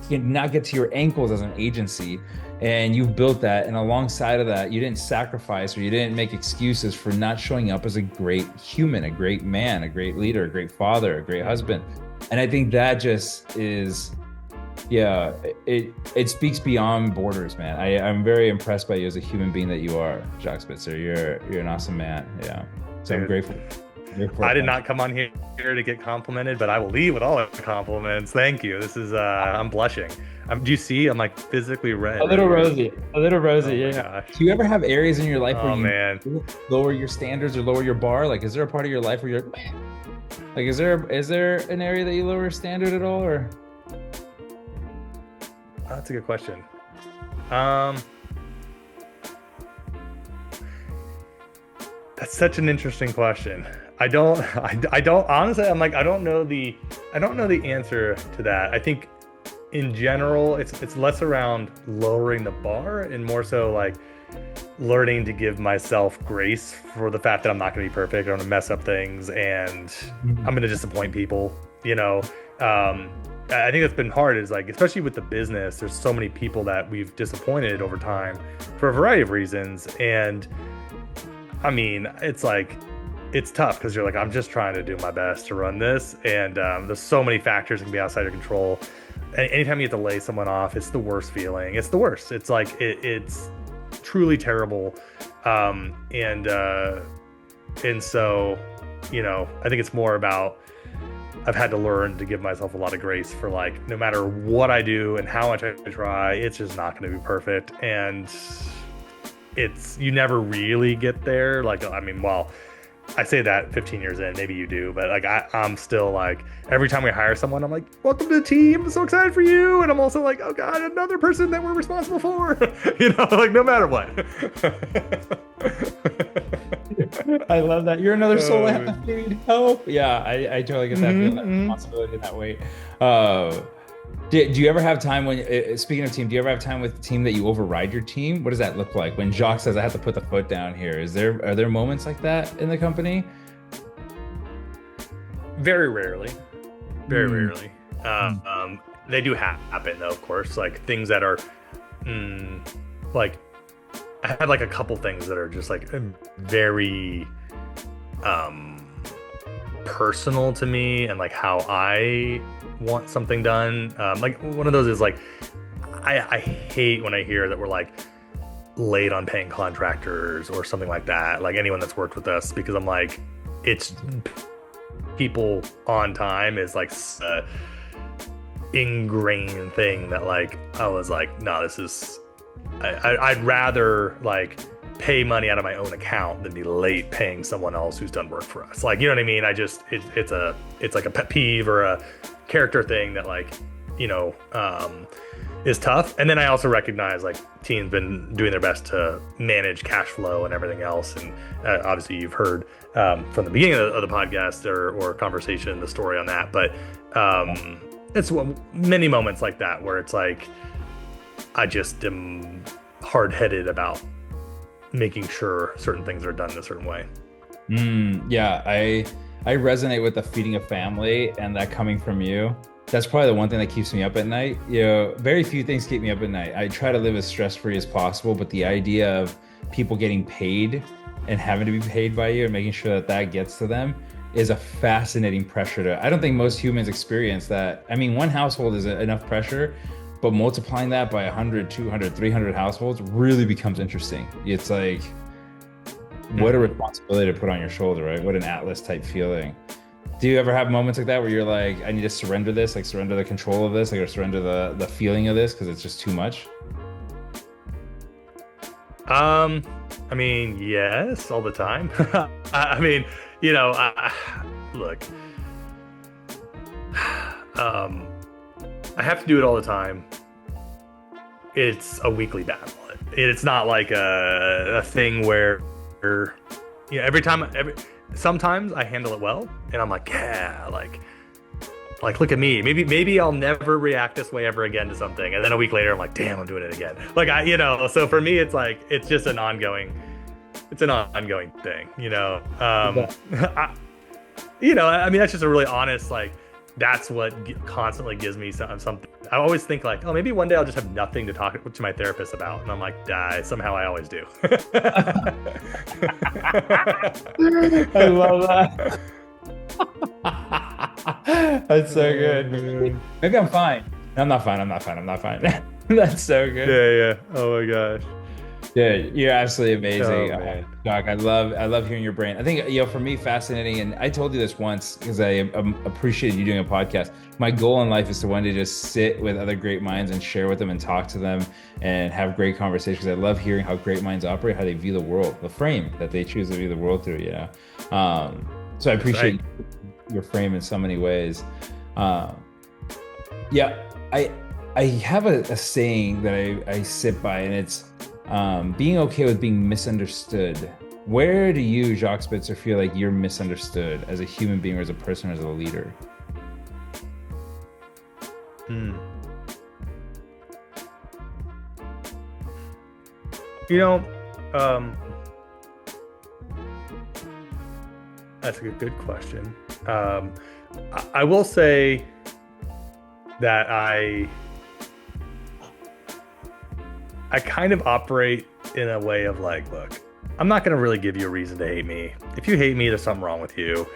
Speaker 1: cannot get to your ankles as an agency, and you've built that. And alongside of that, you didn't sacrifice, or you didn't make excuses for not showing up as a great human, a great man, a great leader, a great father, a great husband. And I think that just is. It speaks beyond borders, man. I'm very impressed by you as a human being that you are, Jacques Spitzer. You're an awesome man. Yeah. So I'm grateful.
Speaker 2: I did not come on here to get complimented, but I will leave with all the compliments. Thank you. This is I'm blushing. Do you see? I'm like physically red.
Speaker 1: A little rosy. Yeah. Do you ever have areas in your life where you lower your standards or lower your bar? Like, is there a part of your life where you're like, is there an area that you lower your standard at all, or?
Speaker 2: That's a good question. That's such an interesting question. I don't honestly, I'm like, I don't know the answer to that. I think in general, it's less around lowering the bar and more so like learning to give myself grace for the fact that I'm not going to be perfect. I'm going to mess up things, and I'm going to disappoint people, I think that's been hard, is like, especially with the business, there's so many people that we've disappointed over time for a variety of reasons. And I mean, it's like, it's tough because you're like, I'm just trying to do my best to run this. And there's so many factors that can be outside your control. And anytime you have to lay someone off, it's the worst feeling. It's the worst. It's like, it's truly terrible. And so, I think it's more about, I've had to learn to give myself a lot of grace for, like, no matter what I do and how much I try, it's just not going to be perfect. And you never really get there. Like, I mean, well, I say that 15 years in, maybe you do, but like, I'm still like, every time we hire someone, I'm like, welcome to the team. I'm so excited for you. And I'm also like, oh God, another person that we're responsible for, like, no matter what.
Speaker 1: I love that. You're another soul I have to need help. Yeah, I totally get that, that responsibility in that way. Do you ever have time when, speaking of team, do you ever have time with the team that you override your team? What does that look like when Jacques says, I have to put the foot down here? Are there moments like that in the company?
Speaker 2: Very rarely, very
Speaker 1: Mm,
Speaker 2: rarely.
Speaker 1: mm,
Speaker 2: They do happen though, of course. Like things that are, mm, like I had like a couple things that are just like very um personal to me and like how I want something done. Like one of those is like I hate when I hear that we're like late on paying contractors or something like that. Like anyone that's worked with us, because I'm like, it's people on time is like a ingrained thing that like I was like, no, this is I'd rather like pay money out of my own account than be late paying someone else who's done work for us. Like, you know what I mean? It's like a pet peeve or a character thing that like, you know, is tough. And then I also recognize like teams been doing their best to manage cash flow and everything else. And obviously you've heard from the beginning of the podcast or conversation, the story on that. But it's many moments like that where it's like, I just am hard-headed about making sure certain things are done in a certain way.
Speaker 1: yeah, I resonate with the feeding a family and that coming from you. That's probably the one thing that keeps me up at night. You know, very few things keep me up at night. I try to live as stress-free as possible, but the idea of people getting paid and having to be paid by you and making sure that that gets to them is a fascinating pressure to, I don't think most humans experience that. I mean, one household is enough pressure, but multiplying that by 100, 200, 300 households really becomes interesting. It's like, what a responsibility to put on your shoulder, right? What an Atlas type feeling. Do you ever have moments like that where you're like, I need to surrender this, like surrender the control of this, like or surrender the feeling of this because it's just too much?
Speaker 2: I mean, yes, all the time. I mean, you know, look, I have to do it all the time. It's a weekly battle. It's not like a thing where, you know, sometimes I handle it well and I'm like, yeah, like look at me. Maybe I'll never react this way ever again to something. And then a week later, I'm like, damn, I'm doing it again. Like you know, so for me, it's like, it's just an ongoing thing, you know? You know, I mean, that's just a really honest, like, that's what constantly gives me something. I always think like, oh, maybe one day I'll just have nothing to talk to my therapist about. And I'm like, somehow I always do.
Speaker 1: I love that. That's so good. Maybe I'm fine. I'm not fine. That's so good.
Speaker 2: Yeah. Oh my gosh.
Speaker 1: Dude, you're absolutely amazing,
Speaker 2: Oh, man.
Speaker 1: Doc. I love hearing your brain. I think, you know, for me, fascinating, and I told you this once because I appreciated you doing a podcast. My goal in life is to one day just sit with other great minds and share with them and talk to them and have great conversations. I love hearing how great minds operate, how they view the world, the frame that they choose to view the world through. You know, so I appreciate your frame in so many ways. Yeah, I have a saying that I sit by, and it's being okay with being misunderstood. Where do you, Jacques Spitzer, feel like you're misunderstood as a human being or as a person or as a leader?
Speaker 2: You know, that's a good question. I will say that I kind of operate in a way of like, look, I'm not going to really give you a reason to hate me. If you hate me, there's something wrong with you.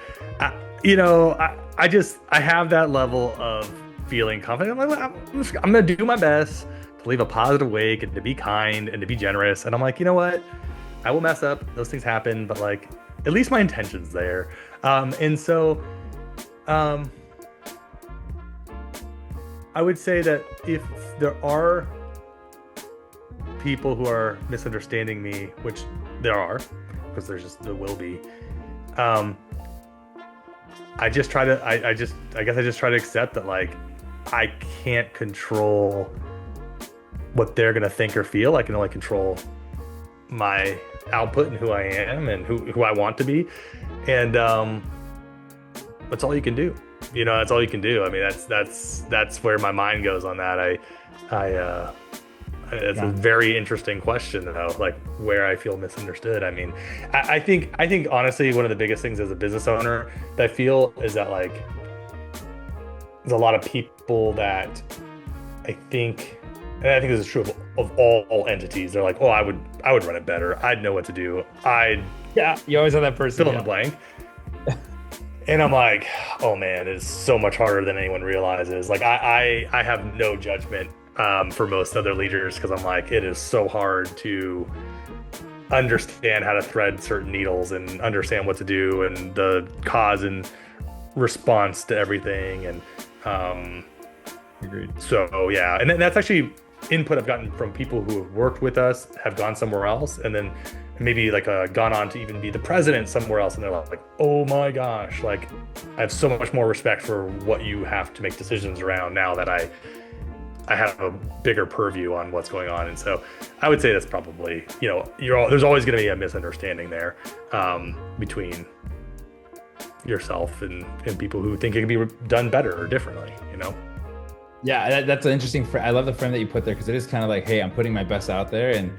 Speaker 2: You know, I have that level of feeling confident. I'm going to do my best to leave a positive wake and to be kind and to be generous. And I'm like, you know what? I will mess up. Those things happen, but like, at least my intention's there. And so, I would say that if there are people who are misunderstanding me, which there are, because there will be, I just try to, I guess I just try to accept that like, I can't control what they're going to think or feel. I can only control my output and who I am and who I want to be. And, that's all you can do. you know, that's all you can do. I mean, that's where my mind goes on that. It's a very interesting question, though, like where I feel misunderstood. I mean, I think honestly, one of the biggest things as a business owner that I feel is that like there's a lot of people that I think, and I think this is true of all entities. They're like, oh, I would run it better. I'd know what to do.
Speaker 1: Yeah, you always have that person.
Speaker 2: Fill in the blank. And I'm like, oh man, it's so much harder than anyone realizes. Like I have no judgment for most other leaders, because I'm like, it is so hard to understand how to thread certain needles and understand what to do and the cause and response to everything. And
Speaker 1: agreed.
Speaker 2: So yeah, and that's actually input I've gotten from people who have worked with us, have gone somewhere else, and then maybe like gone on to even be the president somewhere else, and they're like, oh my gosh, like I have so much more respect for what you have to make decisions around now that I have a bigger purview on what's going on. And so I would say that's probably, you know, there's always going to be a misunderstanding there between yourself and people who think it can be done better or differently, you know?
Speaker 1: Yeah, that's an interesting I love the frame that you put there, because it is kind of like, hey, I'm putting my best out there. And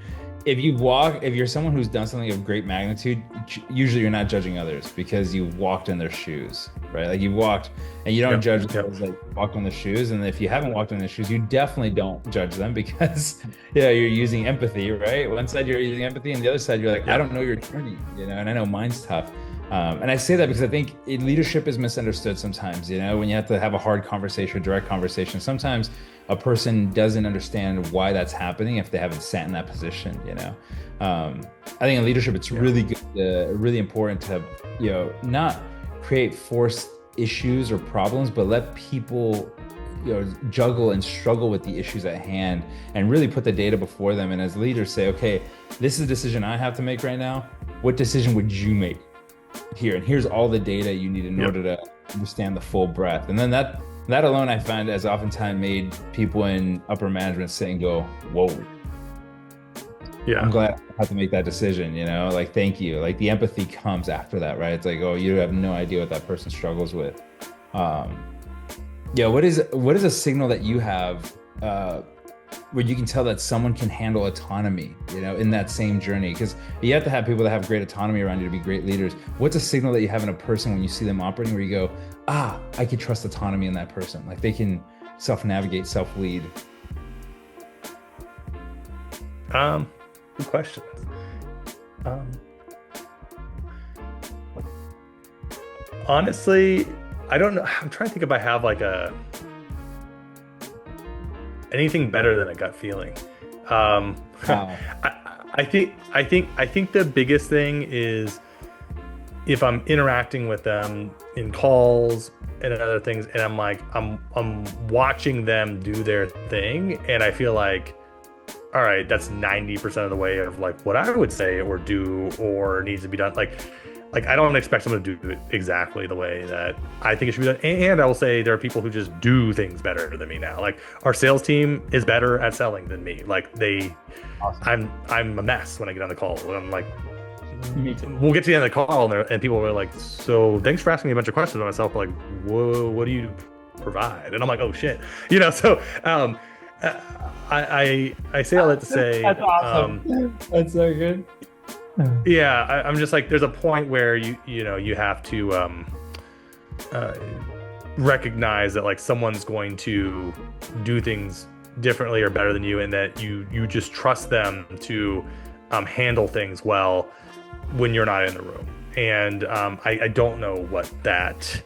Speaker 1: if you're someone who's done something of great magnitude, usually you're not judging others because you've walked in their shoes, right? Like you walked, and you don't judge those like walked in their shoes. And if you haven't walked in their shoes, you definitely don't judge them, because you're using empathy, right? One side you're using empathy, and the other side you're like, I don't know your journey, you know, and I know mine's tough. And I say that because I think leadership is misunderstood sometimes, you know, when you have to have a hard conversation, direct conversation. Sometimes a person doesn't understand why that's happening if they haven't sat in that position, you know. I think in leadership, it's really good, really important to, you know, not create forced issues or problems, but let people, you know, juggle and struggle with the issues at hand, and really put the data before them. And as leaders say, okay, this is a decision I have to make right now. What decision would you make here? And here's all the data you need in order to understand the full breadth. And then that alone, I find, has oftentimes made people in upper management sit and go, whoa, yeah, I'm glad I had to make that decision, you know, like, thank you. Like the empathy comes after that, right? It's like, oh, you have no idea what that person struggles with. Yeah, what is a signal that you have where you can tell that someone can handle autonomy, you know, in that same journey? Because you have to have people that have great autonomy around you to be great leaders. What's a signal that you have in a person when you see them operating, where you go, I can trust autonomy in that person, like they can self-navigate, self-lead?
Speaker 2: Good question. Honestly, I don't know. I'm trying to think if I have like anything better than a gut feeling. Wow. I think the biggest thing is if I'm interacting with them in calls and other things, and I'm like, I'm watching them do their thing, and I feel like, all right, that's 90% of the way of like what I would say or do or needs to be done. Like I don't expect someone to do it exactly the way that I think it should be done. And I will say there are people who just do things better than me now. Like our sales team is better at selling than me. Like awesome. I'm a mess when I get on the call. I'm like, we'll get to the end of the call, and people are like, so thanks for asking me a bunch of questions on myself. Like, whoa, what do you provide? And I'm like, oh shit, you know. So I say all that to say
Speaker 1: that's awesome. That's so good.
Speaker 2: Yeah, I'm just like, there's a point where you have to recognize that like someone's going to do things differently or better than you, and that you just trust them to handle things well when you're not in the room. And I don't know what that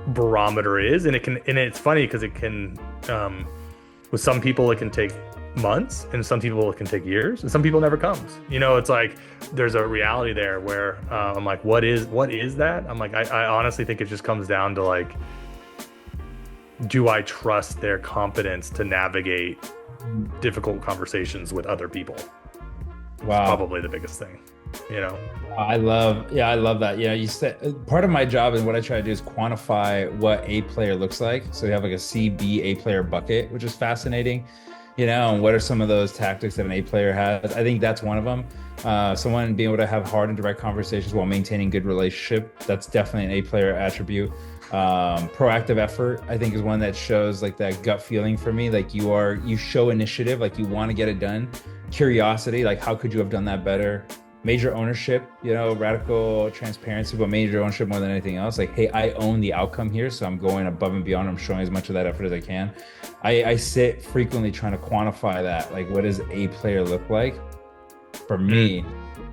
Speaker 2: barometer is, and it's funny because it can with some people it can take months, and some people it can take years, and some people never comes. You know, it's like there's a reality there where I'm like, what is that? I'm like, I honestly think it just comes down to like, do I trust their competence to navigate difficult conversations with other people?
Speaker 1: Wow.
Speaker 2: It's probably the biggest thing, you know.
Speaker 1: I love that. You know, you said part of my job and what I try to do is quantify what a player looks like. So we have like a C, B, A player bucket, which is fascinating. And what are some of those tactics that an A player has? I think that's one of them. Someone being able to have hard and direct conversations while maintaining good relationship. That's definitely an A player attribute. Proactive effort, I think, is one that shows like that gut feeling for me. Like you show initiative, like you want to get it done. Curiosity, like how could you have done that better? Major ownership, radical transparency, but major ownership more than anything else. Like, hey, I own the outcome here, so I'm going above and beyond. I'm showing as much of that effort as I can. I sit frequently trying to quantify that. Like, what does a player look like for me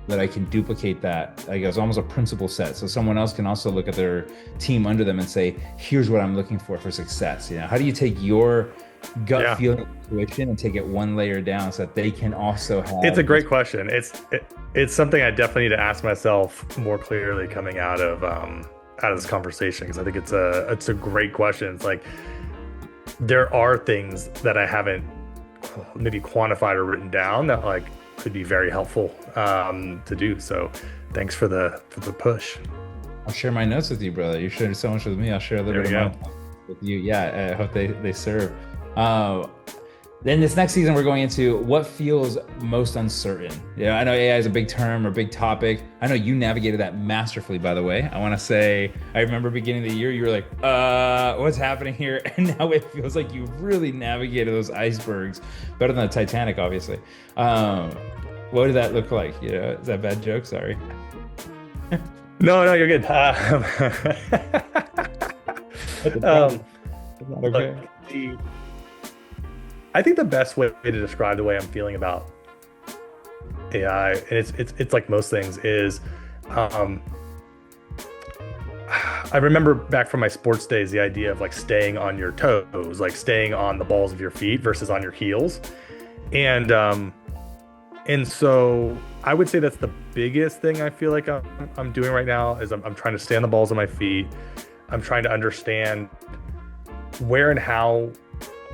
Speaker 1: that I can duplicate that? Like, it's almost a principle set. So someone else can also look at their team under them and say, here's what I'm looking for success. How do you take your gut feeling intuition and take it one layer down so that they can also have.
Speaker 2: It's a great question. It's something I definitely need to ask myself more clearly coming out of this conversation, because I think it's a great question. It's like there are things that I haven't maybe quantified or written down that like could be very helpful to do. So thanks for the push.
Speaker 1: I'll share my notes with you, brother. You shared so much with me. I'll share a little bit of mine with you. Yeah, I hope they serve. Then this next season, we're going into what feels most uncertain. I know AI is a big term or big topic. I know you navigated that masterfully, by the way. I want to say, I remember beginning of the year, you were like, what's happening here? And now it feels like you really navigated those icebergs better than the Titanic, obviously. What did that look like? Is that a bad joke? Sorry.
Speaker 2: No, you're good. Okay. I think the best way to describe the way I'm feeling about AI, and it's like most things, is I remember back from my sports days, the idea of like staying on your toes, like staying on the balls of your feet versus on your heels. And so I would say that's the biggest thing I feel like I'm doing right now is I'm trying to stay on the balls of my feet. I'm trying to understand where and how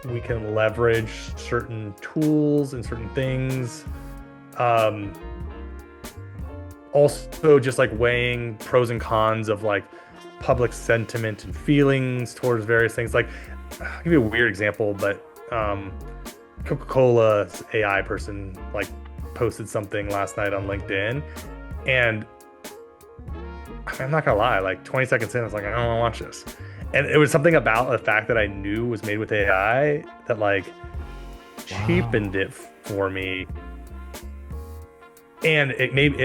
Speaker 2: we can leverage certain tools and certain things. Also just like weighing pros and cons of like public sentiment and feelings towards various things. Like, I'll give you a weird example, but Coca-Cola's AI person like posted something last night on LinkedIn, and I'm not gonna lie, like 20 seconds in, I was like, I don't want to watch this. And it was something about the fact that I knew was made with AI that like cheapened it for me. And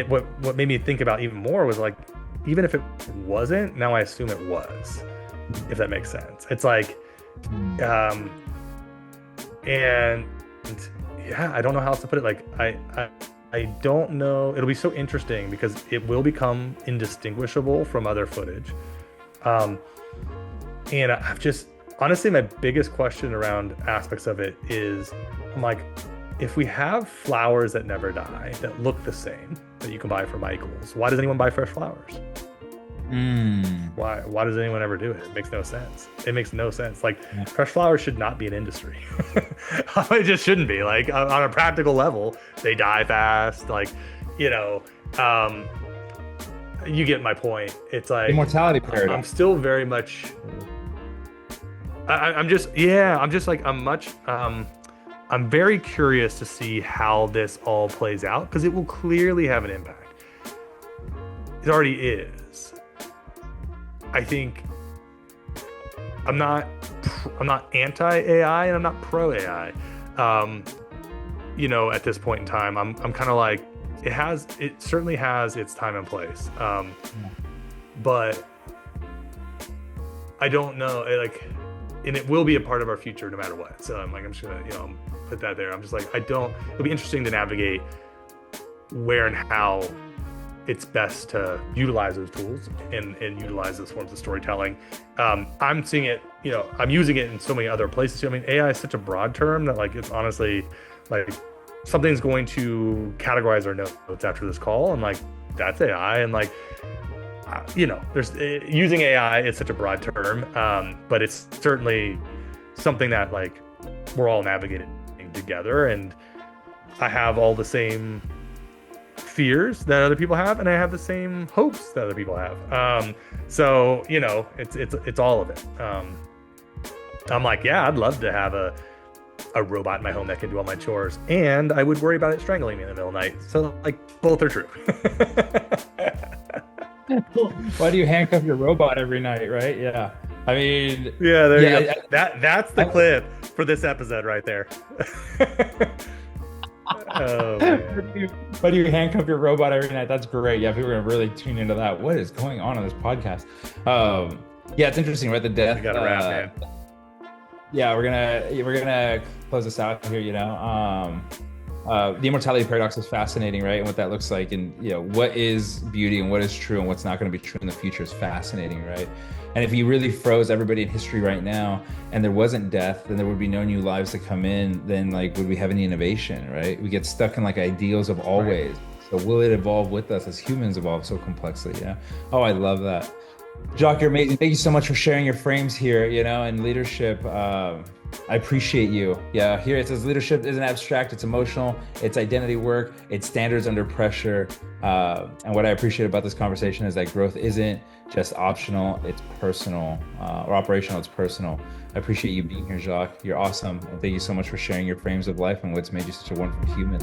Speaker 2: what made me think about even more was like, even if it wasn't, now I assume it was, if that makes sense. It's like, and yeah, I don't know how else to put it. Like, I don't know. It'll be so interesting because it will become indistinguishable from other footage. And I've just, honestly, my biggest question around aspects of it is, I'm like, if we have flowers that never die, that look the same, that you can buy from Michael's, why does anyone buy fresh flowers? Why does anyone ever do it? It makes no sense. It makes no sense. Like, fresh flowers should not be an industry. It just shouldn't be. Like, on a practical level, they die fast. Like, you get my point. It's like
Speaker 1: immortality paradox.
Speaker 2: I'm still very much. I'm very curious to see how this all plays out, because it will clearly have an impact. It already is. I think I'm not anti-AI and I'm not pro-AI. At this point in time, I'm kind of like, it certainly has its time and place. But I don't know, and it will be a part of our future no matter what. So I'm just gonna, put that there. I'm just like, it'll be interesting to navigate where and how it's best to utilize those tools and utilize those forms of storytelling. I'm seeing it, I'm using it in so many other places too. I mean, AI is such a broad term that like, it's honestly like something's going to categorize our notes after this call, and like, that's AI. And like, there's using AI is such a broad term, but it's certainly something that like we're all navigating together. And I have all the same fears that other people have, and I have the same hopes that other people have. So it's all of it. I'm like, yeah, I'd love to have a robot in my home that can do all my chores, and I would worry about it strangling me in the middle of the night. So like both are true.
Speaker 1: Why do you handcuff your robot every night, right? Yeah. I mean,
Speaker 2: yeah, there you go. That's the clip for this episode right there. Oh, man.
Speaker 1: Why do you handcuff your robot every night? That's great. Yeah, people are gonna really tune into that. What is going on this podcast? Yeah, it's interesting, right? The death.
Speaker 2: We got a wrap, man.
Speaker 1: Yeah, we're gonna close this out here. The immortality paradox is fascinating, right? And what that looks like, and what is beauty and what is true and what's not going to be true in the future is fascinating, right? And if you really froze everybody in history right now and there wasn't death, then there would be no new lives to come in. Then like, would we have any innovation, right? We get stuck in like ideals of always. Right. So will it evolve with us as humans evolve so complexly? Yeah. Oh, I love that. Jacques, you're amazing. Thank you so much for sharing your frames here, and leadership. I appreciate you. Yeah, here it says leadership isn't abstract, it's emotional, it's identity work, it's standards under pressure. And what I appreciate about this conversation is that growth isn't just optional, it's personal, or operational, it's personal. I appreciate you being here, Jacques. You're awesome. And thank you so much for sharing your frames of life and what's made you such a wonderful human.